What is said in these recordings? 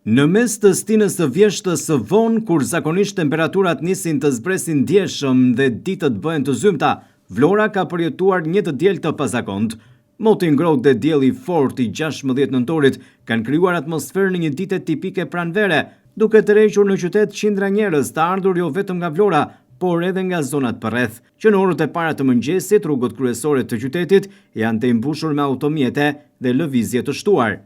Në mes të stinës së vjeshtës së vonë, kur zakonisht temperaturat nisin të zbresin ndjeshëm dhe ditët bëhen të zymta, Vlora ka përjetuar një të diel të pazakont. Moti i ngrohtë dhe dielli i fortë i 16 nëntorit kanë krijuar atmosferë në një ditë tipike pranvere, duke tërhequr në qytet qindra njerëz të ardhur jo vetëm nga Vlora, por edhe nga zonat përreth, që në orët e para të mëngjesit rrugët kryesore të qytetit janë të mbushur me automjete dhe lëvizje të shtuar.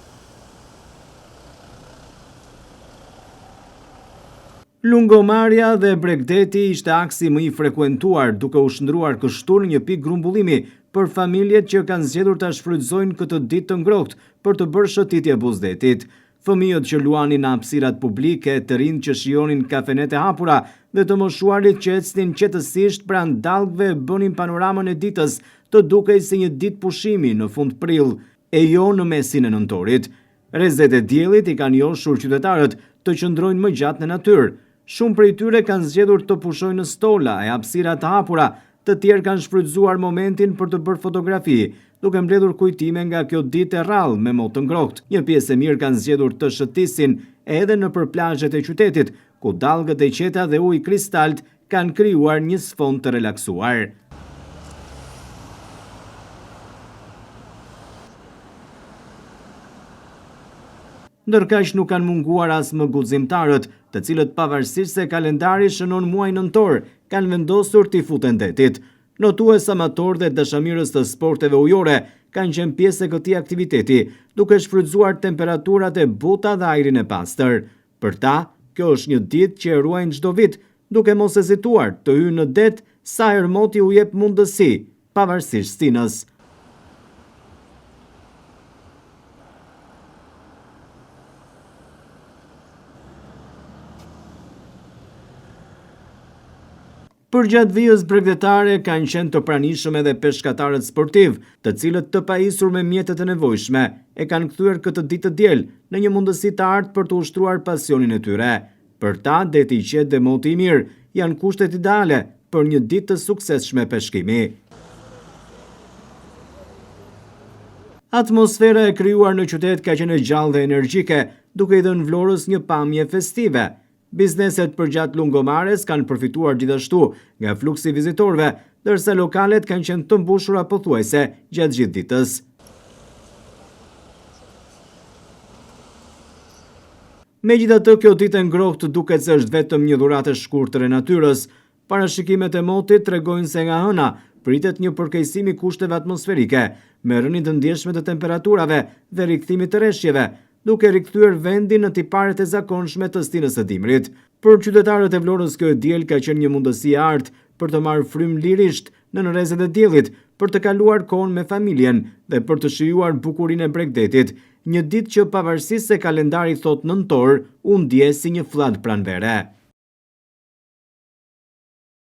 Lungomarja dhe Bregdeti ishte aksi më i frekuentuar, duke u shndruar kështu në një pikë grumbullimi për familjet që kanë zgjedhur ta shfrytëzojnë këtë ditë të ngrohtë për të bërë shëtitje buzdetit. Fëmijët që luanin në hapësirat publike, të rinj që shijonin kafenet e hapura dhe të moshuarit që ecnin qetësisht pranë dallgëve bënin panoramën e ditës të dukej si një ditë pushimi në fund prill, e jo në mesin e nëntorit. Rrezet e diellit i kanë njohur qytetarët të qëndrojnë më gjatë në natyrë. Shumë prej tyre kanë zgjedhur të pushojnë në stola e hapësira të hapura, të tjerë kanë shfrytzuar momentin për të bërë fotografi, duke mbledhur kujtime nga kjo ditë e rrallë me motë të ngrohtë. Një pjesë e mirë kanë zgjedhur të shëtisin edhe nëpër plazhet e qytetit, ku dallgët e qeta dhe uji kristalt kanë krijuar një sfond të relaksuar. Ndërkaq nuk kanë munguar as më guximtarët, të cilët pavarësisht se kalendari shënon muaj nëntor, kanë vendosur t'i futen detit. Notues amator dhe dashamirës të sporteve ujore kanë qenë pjesë e këtij aktiviteti, duke shfrytzuar temperaturat e buta dhe ajrin e pastër. Për ta, kjo është një ditë që e ruajnë çdo vit, duke mos hezituar të hyjnë në det sa herë moti u jep mundësi, pavarësisht stinës. Për gjatë vijës bregdetare kanë qenë të pranishëm edhe peshkatarët sportiv, të cilët të pajisur me mjetet e nevojshme, e kanë kthyer këtë ditë të diel në një mundësi të artë për të ushtruar pasionin e tyre. Për ta, deti i qetë dhe moti i mirë janë kushtet ideale për një ditë të suksesshme peshkimi. Atmosfera e krijuar në qytet ka qenë gjallë dhe energjike, duke i dhënë Vlorës një pamje festive. Bizneset përgjatë lungomares kanë përfituar gjithashtu nga fluksi i vizitorëve, ndërsa lokalet kanë qenë të mbushura pothuajse gjatë gjithë ditës. Megjithatë, kjo ditë e ngrohtë duket se është vetëm një dhuratë e shkurtër e natyrës. Parashikimet e motit tregojnë se nga hëna pritet një përkeqësim i kushteve atmosferike, me rënje të ndjeshme të temperaturave dhe rikthimit të rreshjeve, duke rikthyer vendin në tiparet e zakonshme të stinës së dimrit. Për qytetarët e Vlorës kjo diel ka qenë një mundësi e artë për të marrë frymë lirisht në rrezet e diellit, për të kaluar kohën me familjen dhe për të shijuar bukurinë e Bregdetit, një ditë që pavarësisht se kalendari thot nëntor, u ndje si një fllad pranvere.